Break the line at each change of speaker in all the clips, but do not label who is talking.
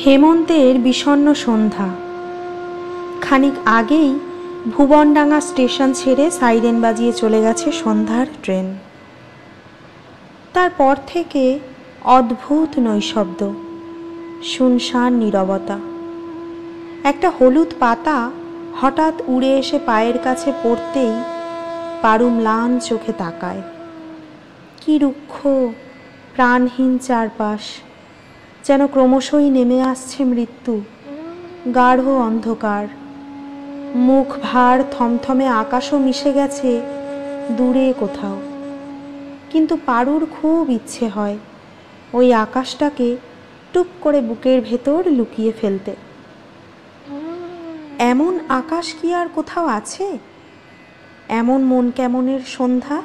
হেমন্তের বিষণ্ণ সন্ধ্যা। খানিক আগেই ভুবনডাঙ্গা স্টেশন ছেড়ে সাইরেন বাজিয়ে চলে গেছে সন্ধ্যার ট্রেন। তারপর থেকে অদ্ভুত নৈশব্দ, শুনশান নীরবতা। একটা হলুদ পাতা হঠাৎ উড়ে এসে পায়ের কাছে পড়তেই পারু ম্লান চোখে তাকায়। কি রুক্ষ প্রাণহীন চারপাশ, যেন ক্রমশই নেমে আসছে মৃত্যু। গাঢ় অন্ধকার, মুখ ভার থমথমে আকাশও মিশে গেছে দূরে কোথাও। কিন্তু পারুর খুব ইচ্ছে হয় ওই আকাশটাকে টুপ করে বুকের ভেতর লুকিয়ে ফেলতে। এমন আকাশ কি আর কোথাও আছে? এমন মন কেমনের সন্ধ্যা?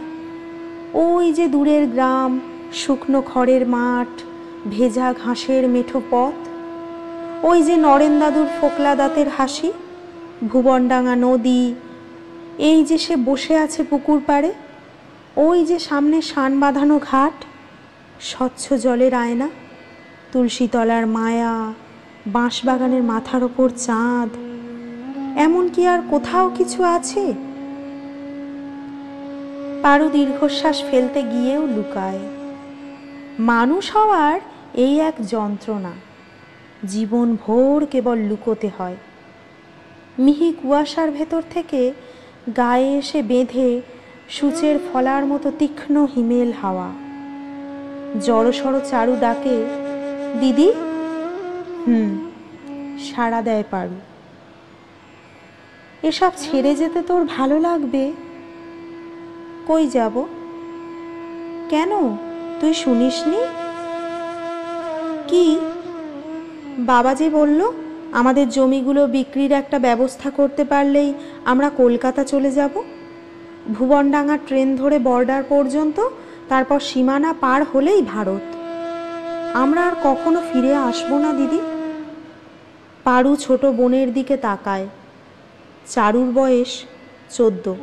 ওই যে দূরের গ্রাম, শুকনো খড়ের মাঠ, ভেজা ঘাসের মেঠো পথ, ওই যে নরেন দাদুর ফোকলা দাঁতের হাসি, ভুবনডাঙ্গা নদী, এই যে সে বসে আছে পুকুর পাড়ে, ওই যে সামনে শান বাঁধানো ঘাট, স্বচ্ছ জলের আয়না, তুলসীতলার মায়া, বাঁশবাগানের মাথার ওপর চাঁদ। এমন কি আর কোথাও কিছু আছে? পারু দীর্ঘশ্বাস ফেলতে গিয়েও লুকায়। মানুষ হওয়ার এই এক যন্ত্রণা, জীবন ভোর কেবল লুকোতে হয়। মিহি কুয়াশার ভেতর থেকে গায়ে এসে বেঁধে সূচের ফলার মতো তীক্ষ্ণ হিমেল হাওয়া। জড়সড় চারু ডাকে, দিদি। সাড়া দেয় পারু। এসব ছেড়ে যেতে তোর ভালো লাগবে? কই যাব? কেন, তুই শুনিসনি? কি? বাবা যে বলল আমাদের জমিগুলো বিক্রির একটা ব্যবস্থা করতে পারলেই আমরা কলকাতা চলে যাব। ভুবনডাঙ্গা ট্রেন ধরে বর্ডার পর্যন্ত, তারপর সীমানা পার হলেই ভারত। আমরা আর কখনো ফিরে আসবো না দিদি। পারু ছোট বোনের দিকে তাকায়। চারুর বয়স 14,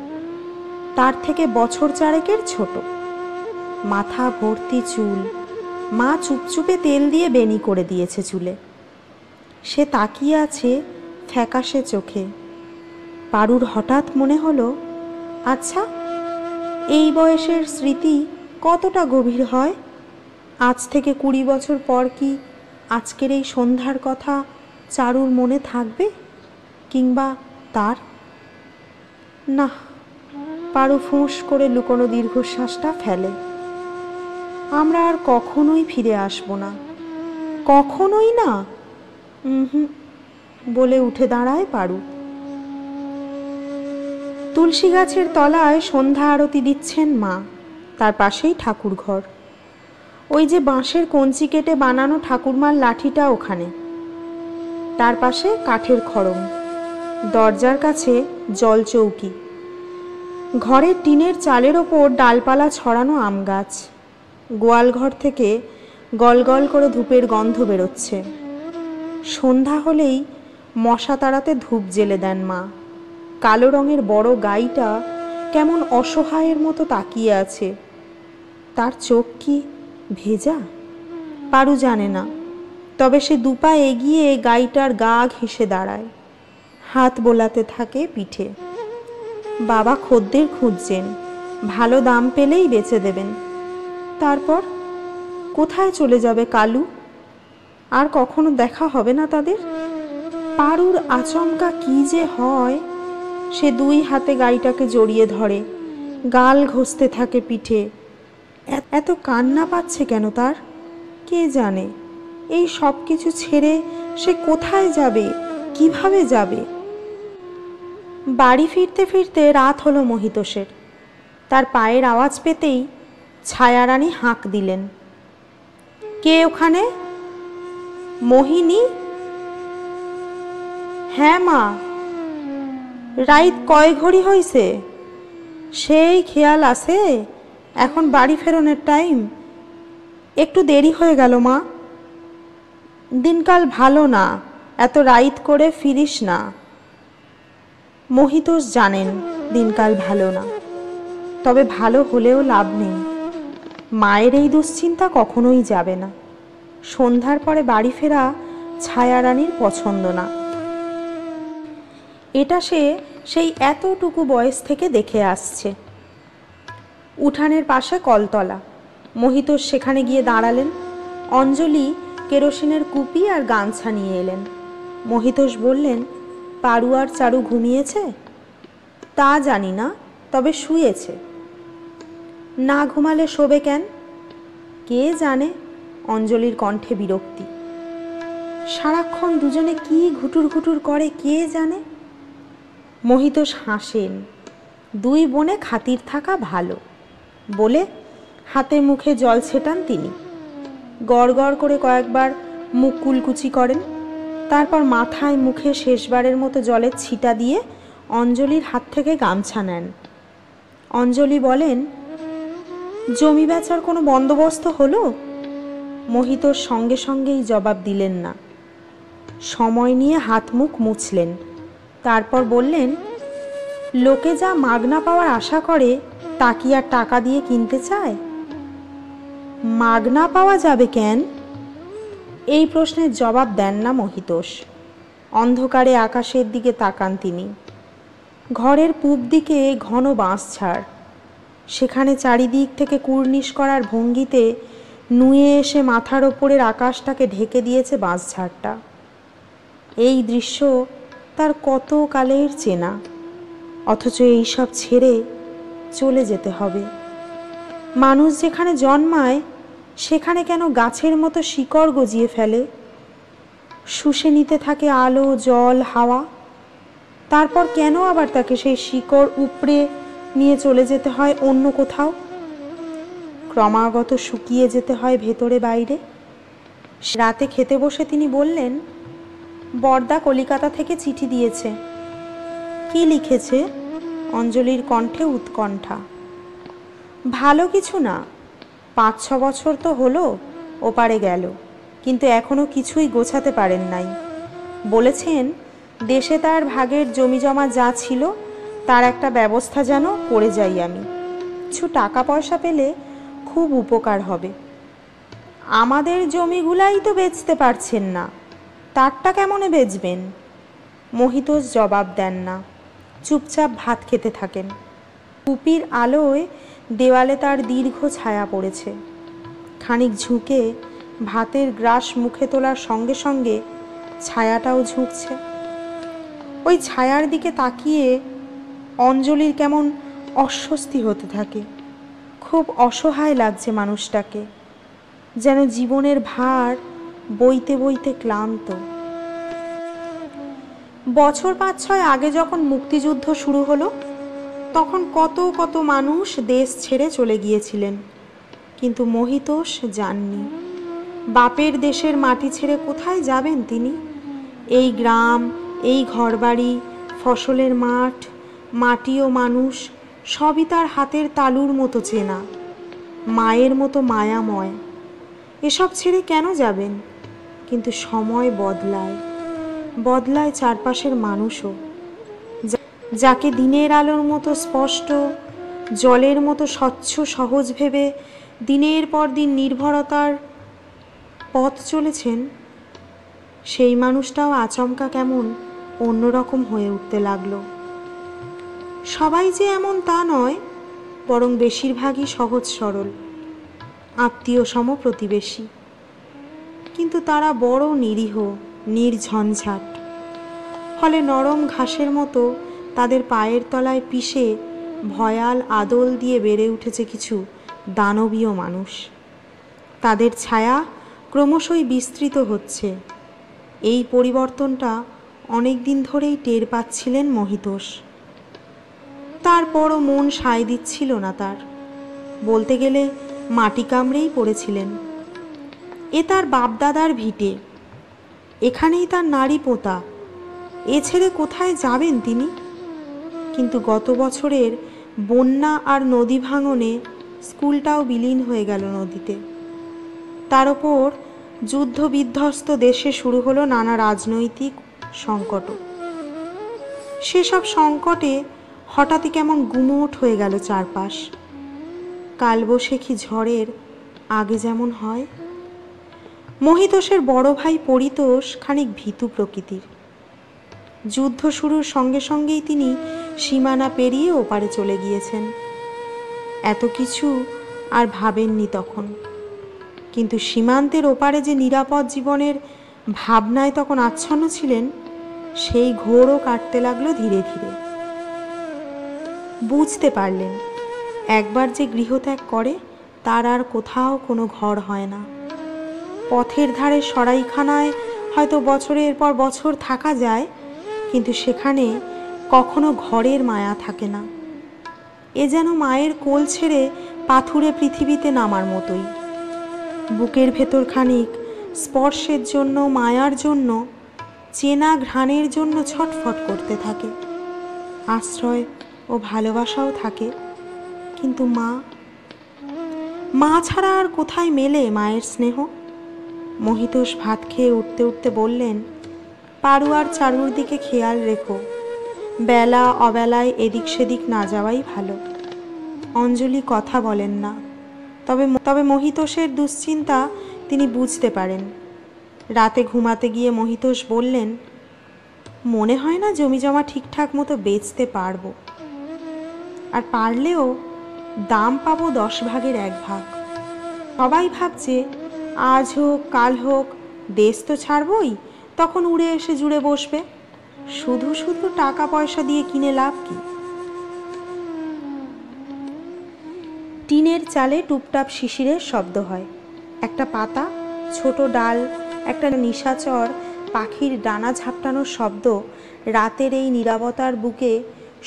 তার থেকে বছর চারেকের ছোট। মাথা ভর্তি চুল, মা চুপচুপে তেল দিয়ে বেনি করে দিয়েছে চুলে। সে তাকিয়ে আছে ফ্যাকাশে চোখে। পারুর হঠাৎ মনে হলো, আচ্ছা, এই বয়সের স্মৃতি কতটা গভীর হয়? আজ থেকে 20 বছর পর কি আজকের এই সন্ধ্যার কথা চারুর মনে থাকবে, কিংবা তার? না। পারু ফুঁস করে লুকোনো দীর্ঘশ্বাসটা ফেলে। আমরা আর কখনোই ফিরে আসবো না, কখনোই না। বলে উঠে দাঁড়ায় পারু। তুলসী গাছের তলায় সন্ধ্যা আরতি দিচ্ছেন মা, তার পাশেই ঠাকুর ঘর। ওই যে বাঁশের কঞ্চি কেটে বানানো ঠাকুরমার লাঠিটা ওখানে, তার পাশে কাঠের খড়ম, দরজার কাছে জল চৌকি, ঘরের টিনের চালের ওপর ডালপালা ছড়ানো আম গাছ। গোয়াল ঘর থেকে গলগল করে ধূপের গন্ধ বেরোচ্ছে। সন্ধ্যা হলেই মশা তাড়াতে ধূপ জ্বেলে দেন মা। কালো রঙের বড় গাইটা কেমন অসহায়ের মতো তাকিয়ে আছে। তার চোখ কি ভেজা? পারু জানে না, তবে সে দুপা এগিয়ে গাইটার গা ঘেঁষে দাঁড়ায়, হাত বোলাতে থাকে পিঠে। বাবা খদ্দের খুঁজছেন, ভালো দাম পেলেই বেচে দেবেন। তারপর কোথায় চলে যাবে কালু? আর কখনো দেখা হবে না তাদের। পারুর আচমকা কি যে হয়। সে 2 হাতে গাইটাকে জড়িয়ে ধরে, গাল ঘষতে থাকে পিঠে। এত কান্না পাচ্ছে কেন তার? কে জানে। এই সব কিছু ছেড়ে সে কোথায় যাবে, কিভাবে যাবে? বাড়ি ফিরতে ফিরতে রাত হলো মহিতোষের। তার পায়ের আওয়াজ পেতেই ছায়ারানী হাঁক দিলেন, কে ওখানে? মোহিনী? হ্যাঁ মা। রাইত কয় ঘড়ি হইছে? সেই খেয়াল আছে, এখন বাড়ি ফেরনের টাইম। একটু দেরি হয়ে গেল মা। দিনকাল ভালো না, এত রাইত করে ফিরিস না। মহিতোষ জানেন দিনকাল ভালো না, তবে ভালো হলেও লাভ নেই। মায়ের এই দুশ্চিন্তা কখনোই যাবে না। সন্ধ্যার পরে বাড়ি ফেরা ছায়ারানীর পছন্দ না। এটা সে সেই এতটুকু বয়স থেকে দেখে আসছে। উঠানের পাশে কলতলা। মহিতোষ সেখানে গিয়ে দাঁড়ালেন। অঞ্জলি কেরোসিনের কুপি আর গামছা নিয়ে এলেন। মহিতোষ বললেন, পারু আর চারু ঘুমিয়েছে? তা জানি না, তবে শুয়েছে। না ঘুমালে শোবে কেন? কে জানে। অঞ্জলির কণ্ঠে বিরক্তি। সারাক্ষণ দুজনে কি ঘুটুর ঘুটুর করে কে জানে। মহিতোষ হাসেন। দুই বোনে খাতির থাকা ভালো বলে হাতে মুখে জল ছেটান তিনি। গড় গড় করে কয়েকবার মুখ কুলকুচি করেন। তারপর মাথায় মুখে শেষবারের মতো জলের ছিটা দিয়ে অঞ্জলির হাত থেকে গামছা নেন। অঞ্জলি বলেন, জমি বেচার কোনো বন্দোবস্ত হলো? মহিতোষ সঙ্গে সঙ্গেই জবাব দিলেন না। সময় নিয়ে হাত মুখ মুছলেন। তারপর বললেন, লোকে যা মাগনা পাওয়ার আশা করে তা কি আর টাকা দিয়ে কিনতে চায়? মাগনা পাওয়া যাবে কেন? এই প্রশ্নের জবাব দেন না মহিতোষ। অন্ধকারে আকাশের দিকে তাকান তিনি। ঘরের পূব দিকে ঘন বাঁশঝাড়। সেখানে চারিদিক থেকে কুর্নিশ করার ভঙ্গিতে নুয়ে এসে মাথার ওপরের আকাশটাকে ঢেকে দিয়েছে বাঁশঝাড়টা। এই দৃশ্য তার কত কালের চেনা, অথচ এইসব ছেড়ে চলে যেতে হবে। মানুষ যেখানে জন্মায় সেখানে কেন গাছের মতো শিকড় গজিয়ে ফেলে? শুষে নিতে থাকে আলো, জল, হাওয়া। তারপর কেন আবার তাকে সেই শিকড় উপড়ে নিয়ে চলে যেতে হয় অন্য কোথাও? ক্রমাগত শুকিয়ে যেতে হয় ভেতরে বাইরে। রাতে খেতে বসে তিনি বললেন, বরদা কলিকাতা থেকে চিঠি দিয়েছে। কি লিখেছে? অঞ্জলির কণ্ঠে উৎকণ্ঠা। ভালো কিছু না। 5-6 বছর তো হলো ওপারে গেল, কিন্তু এখনো কিছুই গোছাতে পারেন নাই। বলেছেন দেশে তার ভাগের জমি জমা যা ছিল তার একটা ব্যবস্থা যেন করে যাই আমি। কিছু টাকা পয়সা পেলে খুব উপকার হবে। আমাদের জমিগুলাই তো বেচতে পারছেন না, তারটা কেমনে বেচবেন? মহিতোষ জবাব দেন না, চুপচাপ ভাত খেতে থাকেন। কুপির আলোয় দেওয়ালে তার দীর্ঘ ছায়া পড়েছে। খানিক ঝুঁকে ভাতের গ্রাস মুখে তোলার সঙ্গে সঙ্গে ছায়াটাও ঝুঁকছে। ওই ছায়ার দিকে তাকিয়ে অঞ্জলির কেমন অস্বস্তি হতে থাকে। খুব অসহায় লাগছে মানুষটাকে, যেন জীবনের ভার বইতে বইতে ক্লান্ত। বছর 5-6 আগে যখন মুক্তিযুদ্ধ শুরু হলো তখন কত কত মানুষ দেশ ছেড়ে চলে গিয়েছিলেন, কিন্তু মহিতোষ যাননি। বাপের দেশের মাটি ছেড়ে কোথায় যাবেন তিনি? এই গ্রাম, এই ঘরবাড়ি, ফসলের মাঠ, মাটি ও মানুষ সবই তার হাতের তালুর মতো চেনা, মায়ের মতো মায়াময়। এসব ছেড়ে কেন যাবেন? কিন্তু সময় বদলায়, বদলায় চারপাশের মানুষও। যাকে দিনের আলোর মতো স্পষ্ট, জলের মতো স্বচ্ছ সহজ ভেবে দিনের পর দিন নির্ভরতার পথ চলেছেন, সেই মানুষটাও আচমকা কেমন অন্যরকম হয়ে উঠতে লাগলো। সবাই যে এমন তা নয়, বরং বেশিরভাগই সহজ সরল, আত্মীয় সম প্রতিবেশী, কিন্তু তারা বড় নিরীহ, নির্ঝঞ্ঝাট। ফলে নরম ঘাসের মতো তাদের পায়ের তলায় পিষে ভয়াল আদল দিয়ে বেড়ে উঠেছে কিছু দানবীয় মানুষ। তাদের ছায়া ক্রমশই বিস্তৃত হচ্ছে। এই পরিবর্তনটা অনেক দিন ধরেই টের পাচ্ছিলেন মহিতোষ। তারপরও মন সায় দিচ্ছিল না তার। বলতে গেলে মাটি কামড়েই পড়েছিলেন। এ তার বাপদাদার ভিটে, এখানেই তার নাড়ি পোতা। এ ছেড়ে কোথায় যাবেন তিনি? কিন্তু গত বছরের বন্যা আর নদী ভাঙনে স্কুলটাও বিলীন হয়ে গেল নদীতে। তার ওপর যুদ্ধ বিধ্বস্ত দেশে শুরু হলো নানা রাজনৈতিক সংকটও। সেসব সংকটে হঠাৎই কেমন গুমোট হয়ে গেল চারপাশ। কালবৈশাখী ঝড়ের আগে যেমন হয়। মহিতোষের বড় ভাই পরিতোষ খানিক ভীতু প্রকৃতির। যুদ্ধ শুরুর সঙ্গে সঙ্গেই তিনি সীমানা পেরিয়ে ওপারে চলে গিয়েছেন। এত কিছু আর ভাবেননি তখন, কিন্তু সীমান্তের ওপারে যে নিরাপদ জীবনের ভাবনায় তখন আচ্ছন্ন ছিলেন, সেই ঘোরও কাটতে লাগলো ধীরে ধীরে। বুঝতে পারলেন একবার যে গৃহত্যাগ করে তার আর কোথাও কোনো ঘর হয় না। পথের ধারে সরাইখানায় হয়তো বছরের পর বছর থাকা যায়, কিন্তু সেখানে কখনো ঘরের মায়া থাকে না। এ যেন মায়ের কোল ছেড়ে পাথুরে পৃথিবীতে নামার মতোই। বুকের ভেতর খানিক স্পর্শের জন্য, মায়ার জন্য, চেনা ঘ্রাণের জন্য ছটফট করতে থাকে। আশ্রয় ও ভালোবাসাও থাকে, কিন্তু মা ছাড়া আর কোথায় মেলে মায়ের স্নেহ? মহিতোষ ভাত খেয়ে উঠতে উঠতে বললেন, পারু আর চারুর দিকে খেয়াল রেখো, বেলা অবেলায় এদিক সেদিক না যাওয়াই ভালো। অঞ্জলি কথা বলেন না, তবে মহিতোষের দুশ্চিন্তা তিনি বুঝতে পারেন। রাতে ঘুমাতে গিয়ে মহিতোষ বললেন, মনে হয় না জমিজমা ঠিকঠাক মতো বেচতে পারবো, আর পারলেও দাম পাবো 10 ভাগের 1 ভাগ। সবাই ভাবছে আজ হোক কাল হোক দেশ তো ছাড়বই, তখন উড়ে এসে জুড়ে বসবে। শুধু শুধু টাকা পয়সা দিয়ে কিনে লাভ কি? টিনের চালে টুপটাপ শিশিরের শব্দ হয়। একটা পাতা, ছোট ডাল, একটা নিশাচর পাখির ডানা ঝাপটানোর শব্দ রাতের এই নীরবতার বুকে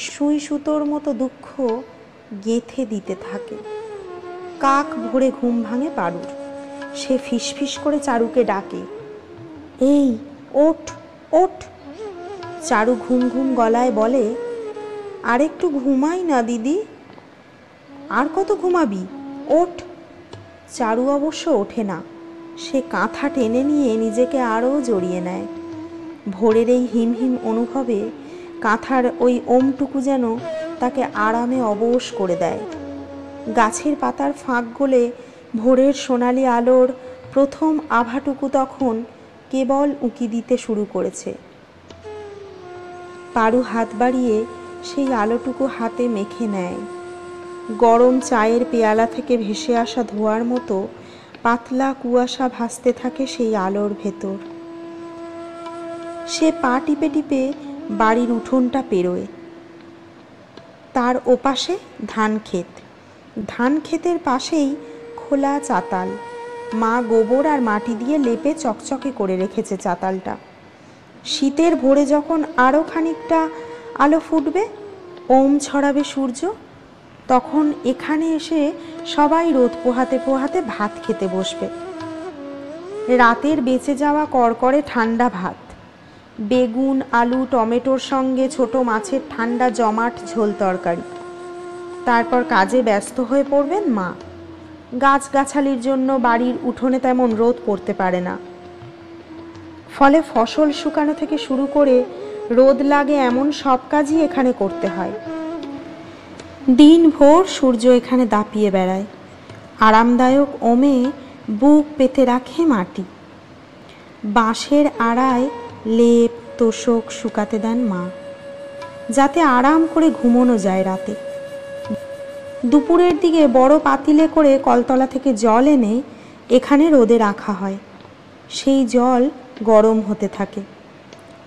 সুই সুতোর মতো দুঃখ গেঁথে দিতে থাকে। কাক ভোরে ঘুম ভাঙে পারুর। সে ফিসফিস করে চারুকে ডাকে, এই ওঠ ওঠ। চারু ঘুম ঘুম গলায় বলে, আর একটু ঘুমাই না দিদি। আর কত ঘুমাবি, ওঠ। চারু অবশ্য ওঠে না। সে কাঁথা টেনে নিয়ে নিজেকে আরও জড়িয়ে নেয়। ভোরের এই হিমহিম অনুভবে কাঁথার ওই ওমটুকু যেন তাকে আরামে অবশ করে দেয়। গাছের পাতার ফাঁক গলে ভোরের সোনালি আলোর প্রথম আভাটুকু তখন কেবল উঁকি দিতে শুরু করেছে। পারু হাত বাড়িয়ে সেই আলোটুকু হাতে মেখে নেয়। গরম চায়ের পেয়ালা থেকে ভেসে আসা ধোঁয়ার মতো পাতলা কুয়াশা ভাসতে থাকে সেই আলোর ভেতর। সে পা টিপে টিপে বাড়ির উঠোনটা পেরোয়। তার ওপাশে ধান ক্ষেত, ধান ক্ষেতের পাশেই খোলা চাতাল। মা গোবর আর মাটি দিয়ে লেপে চকচকে করে রেখেছে চাতালটা। শীতের ভোরে যখন আরও খানিকটা আলো ফুটবে, ওম ছড়াবে সূর্য, তখন এখানে এসে সবাই রোদ পোহাতে পোহাতে ভাত খেতে বসবে। রাতের বেঁচে যাওয়া কড়কড়ে ঠান্ডা ভাত, বেগুন আলু টমেটোর সঙ্গে ছোট মাছের ঠান্ডা জমাট ঝোল তরকারি। তারপর কাজে ব্যস্ত হয়ে পড়বেন মা। গাছগাছালির জন্য বাড়ির উঠোনে তেমন রোদ পড়তে পারে না, ফলে ফসল শুকানো থেকে শুরু করে রোদ লাগে এমন সব কাজই এখানে করতে হয়। দিনভর সূর্য এখানে দাপিয়ে বেড়ায়। আরামদায়ক ওমে বুক পেতে রাখে মাটি। বাঁশের আড়ায় লেপ তোষক শুকাতে দেন মা, যাতে আরাম করে ঘুমোনো যায় রাতে। দুপুরের দিকে বড় পাতিলে করে কলতলা থেকে জল এনে এখানে রোদে রাখা হয়। সেই জল গরম হতে থাকে।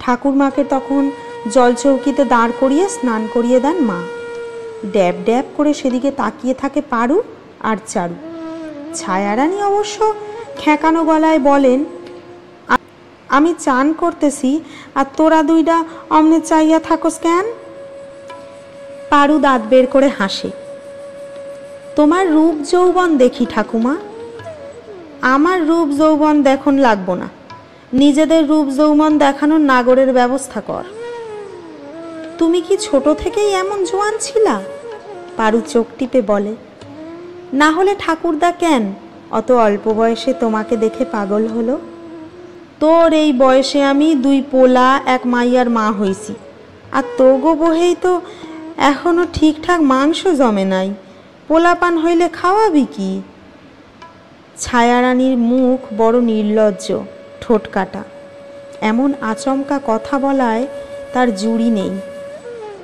ঠাকুরমাকে তখন জলচৌকিতে দাঁড় করিয়ে স্নান করিয়ে দেন মা। ড্যাব ড্যাব করে সেদিকে তাকিয়ে থাকে পারু আর চারু। ছায়ারানী অবশ্য খ্যাঁকানো গলায় বলেন, আমি চান করতেছি আর তোরা দুইটা অমনে চাইয়া থাকোস কেন? পারু দাঁত বের করে হাসে, তোমার রূপ যৌবন দেখি ঠাকুমা। আমার রূপ যৌবন দেখন লাগবো না, নিজেদের রূপ যৌবন দেখানোর নাগরের ব্যবস্থা কর। তুমি কি ছোট থেকেই এমন জোয়ান ছিলা? পারু চোখ টিপে বলে, না হলে ঠাকুরদা কেন অত অল্প বয়সে তোমাকে দেখে পাগল হলো? তোর এই বয়সে আমি 2 পোলা 1 মাইয়ার মা হইছি, আর তোগো বহেই তো এখনো ঠিকঠাক মাংস জমে নাই। পোলাপান হইলে খাওয়াবি কি? ছায়ারানীর মুখ বড় নির্লজ্জ, ঠোঁট কাটা। এমন আচমকা কথা বলায় তার জুড়ি নেই।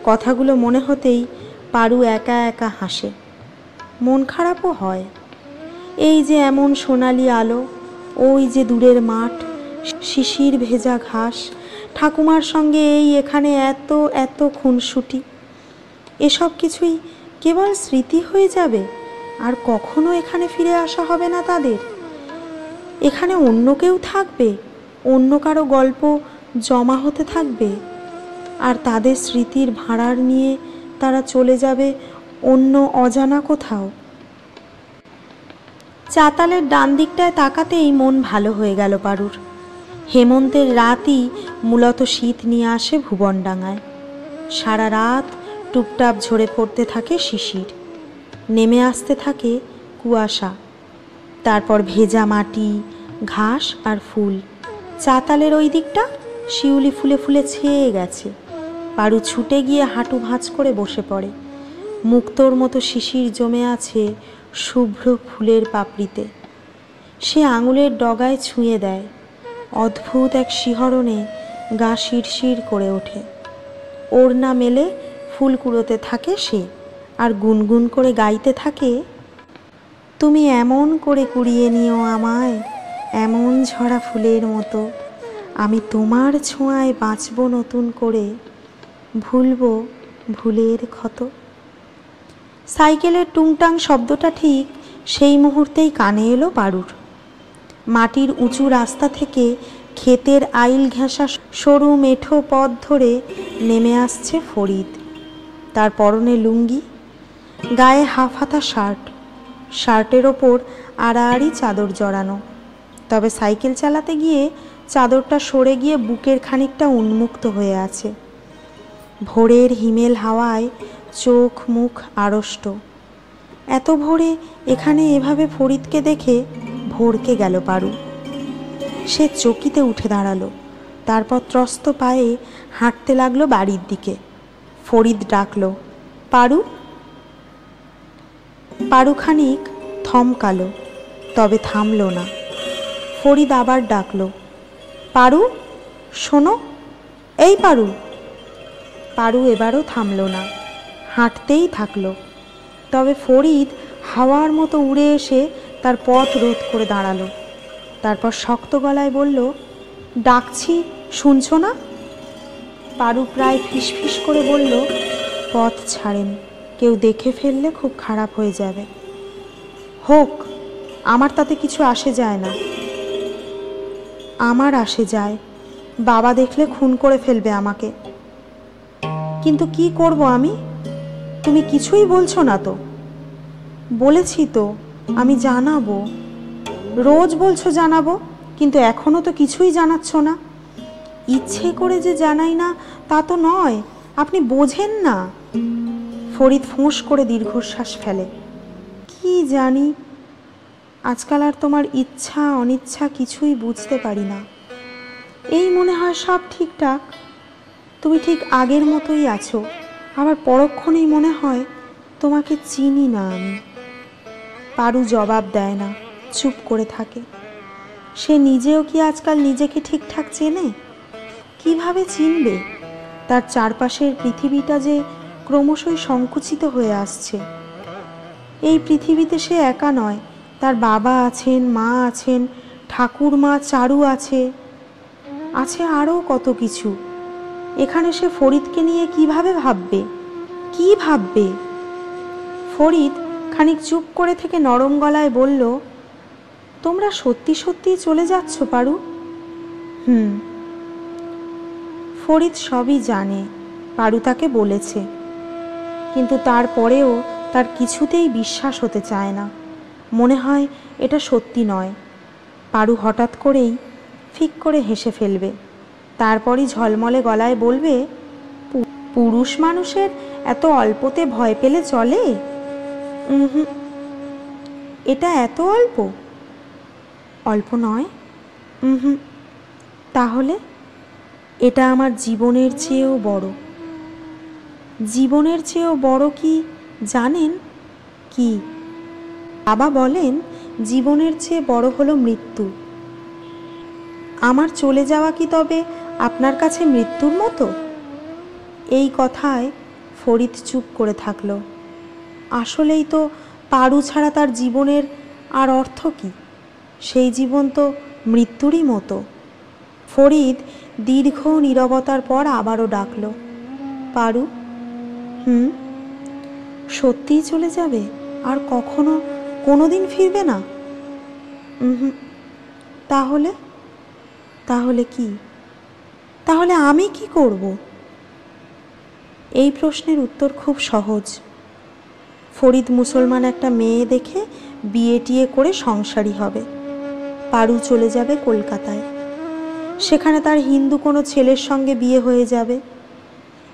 কথাগুলো মনে হতেই পারু একা একা হাসে। মন খারাপও হয়। এই যে এমন সোনালি আলো, ওই যে দূরের মাঠ, শিশির ভেজা ঘাস, ঠাকুমার সঙ্গে এই এখানে এত এত খুনসুটি, এসব কিছুই কেবল স্মৃতি হয়ে যাবে, আর কখনো এখানে ফিরে আসা হবে না তাদের। এখানে অন্য কেউ থাকবে, অন্য কারো গল্প জমা হতে থাকবে, আর তাদের স্মৃতির ভাঁড়ার নিয়ে তারা চলে যাবে অন্য অজানা কোথাও। চাতালের ডান দিকটায় তাকাতেই মন ভালো হয়ে গেল পারুর। হেমন্তের রাতই মূলত শীত নিয়ে আসে ভুবনডাঙায়। সারা রাত টুপটাপ ঝরে পড়তে থাকে শিশির, নেমে আসতে থাকে কুয়াশা, তারপর ভেজা মাটি, ঘাস আর ফুল। চাতালের ওই দিকটা শিউলি ফুলে ফুলে ছেয়ে গেছে। পারু ছুটে গিয়ে হাঁটু ভাঁজ করে বসে পড়ে। মুক্তোর মতো শিশির জমে আছে শুভ্র ফুলের পাপড়িতে। সে আঙুলের ডগায় ছুঁয়ে দেয়। অদ্ভুত এক শিহরণে গা শিরশির করে ওঠে। ওড়না মেলে ফুল কুড়োতে থাকে সে, আর গুনগুন করে গাইতে থাকে, তুমি এমন করে কুড়িয়ে নিও আমায়, এমন ঝরা ফুলের মতো, আমি তোমার ছোঁয়ায় বাঁচব নতুন করে, ভুলবো ভুলের ক্ষত। সাইকেলের টুংটাং শব্দটা ঠিক সেই মুহূর্তেই কানে এলো পারুর। মাটির উঁচু রাস্তা থেকে ক্ষেতের আইল ঘেঁষা সরু মেঠো পথ ধরে নেমে আসছে ফরিদ। তার পরনে লুঙ্গি, গায়ে হাফ হাতা শার্ট, শার্টের ওপর আড়াআড়ি চাদর জড়ানো। তবে সাইকেল চালাতে গিয়ে চাদরটা সরে গিয়ে বুকের খানিকটা উন্মুক্ত হয়ে আছে। ভোরের হিমেল হাওয়ায় চোখ মুখ আড়ষ্ট। এত ভোরে এখানে এভাবে ফরিদকে দেখে ভড়কে গেল পারু। সে চকিতে উঠে দাঁড়ালো, তারপর ত্রস্ত পায়ে হাঁটতে লাগলো বাড়ির দিকে। ফরিদ ডাকলো, পারু। পারু খানিক থমকালো, তবে থামলো না। ফরিদ আবার ডাকলো, পারু শোনো, এই পারু। পারু এবারও থামলো না, হাঁটতেই থাকলো। তবে ফরিদ হাওয়ার মতো উড়ে এসে তার পথ রোধ করে দাঁড়ালো। তারপর শক্ত গলায় বলল, ডাকছি শুনছো না? পারু প্রায় ফিসফিস করে বলল, পথ ছাড়েন, কেউ দেখে ফেললে খুব খারাপ হয়ে যাবে। হোক, আমার তাতে কিছু আসে যায় না। আমার আসে যায়, বাবা দেখলে খুন করে ফেলবে আমাকে। কিন্তু কি করব আমি? তুমি কিছুই বলছো না তো। বলেছি তো আমি জানাবো, রোজ বলছো জানাবো, কিন্তু এখনো তো কিছুই জানাচ্ছ না। ইচ্ছে করে যে জানাই না তা তো নয়, আপনি বোঝেন না। ফরিদ ফোঁস করে দীর্ঘশ্বাস ফেলে। কি জানি, আজকাল আর তোমার ইচ্ছা অনিচ্ছা কিছুই বুঝতে পারি না। এই মনে হয় সব ঠিকঠাক, তুমি ঠিক আগের মতোই আছো, আবার পরক্ষণেই মনে হয় তোমাকে চিনি না আমি। পারু জবাব দেয় না, চুপ করে থাকে। সে নিজেও কি আজকাল নিজেকে ঠিকঠাক চেনে? কিভাবে চিনবে? তার চারপাশের পৃথিবীটা যে ক্রমশই সংকুচিত হয়ে আসছে। এই পৃথিবীতে সে একা নয়, তার বাবা আছেন, মা আছেন, ঠাকুরমা, চারু আছে, আছে আরও কত কিছু। এখানে সে ফরিদকে নিয়ে কিভাবে ভাববে? কি ভাববে? ফরিদ খানিক চুপ করে থেকে নরম গলায় বলল, তোমরা সত্যি সত্যি চলে যাচ্ছ পারু? ফরিদ সবই জানে, পারু তাকে বলেছে, কিন্তু তারপরেও তার কিছুতেই বিশ্বাস হতে চায় না। মনে হয় এটা সত্যি নয়। পারু হঠাৎ করেই ফিক করে হেসে ফেলবে, তারপরই ঝলমলে গলায় বলবে, পুরুষ মানুষের এত অল্পতে ভয় পেলে চলে? এটা এত অল্প? অল্প নয়। তাহলে এটা আমার জীবনের চেয়েও বড়। জীবনের চেয়েও বড় কি জানেন? কি? বাবা বলেন জীবনের চেয়ে বড় হলো মৃত্যু। আমার চলে যাওয়া কি তবে আপনার কাছে মৃত্যুর মতো? এই কথায় ফরিদ চুপ করে থাকল। আসলেই তো পারু ছাড়া তার জীবনের আর অর্থ কি? সেই জীবন তো মৃত্যুরই মতো। ফরিদ দীর্ঘ নীরবতার পর আবারও ডাকল, পারু। সত্যিই চলে যাবে? আর কখনো কোনোদিন ফিরবে না? তাহলে? তাহলে কি? তাহলে আমি কি করব? এই প্রশ্নের উত্তর খুব সহজ। ফরিদ মুসলমান একটা মেয়ে দেখে বিয়ে টিয়ে করে সংসারী হবে। পারু চলে যাবে কলকাতায়। সেখানে তার হিন্দু কোনো ছেলের সঙ্গে বিয়ে হয়ে যাবে।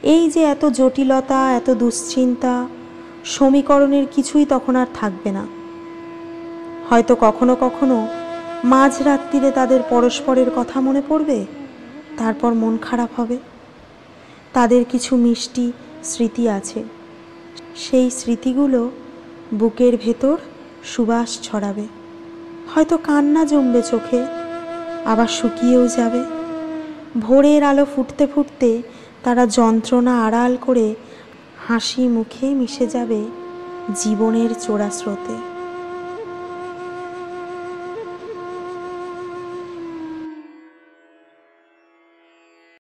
এই যে এত জটিলতা, এত দুশ্চিন্তা, সমীকরণের কিছুই তখন আর থাকবে না। হয়তো কখনো কখনো মাঝরাত্রিরে তাদের পরস্পরের কথা মনে পড়বে, তারপর মন খারাপ হবে। তাদের কিছু মিষ্টি স্মৃতি আছে, সেই স্মৃতিগুলো বুকের ভেতর সুবাস ছড়াবে। হয়তো কান্না জমবে চোখে, আবার শুকিয়েও যাবে। ভোরের আলো ফুটতে ফুটতে তারা যন্ত্রণা আড়াল করে হাসি মুখে মিশে যাবে জীবনের চোরা স্রোতে।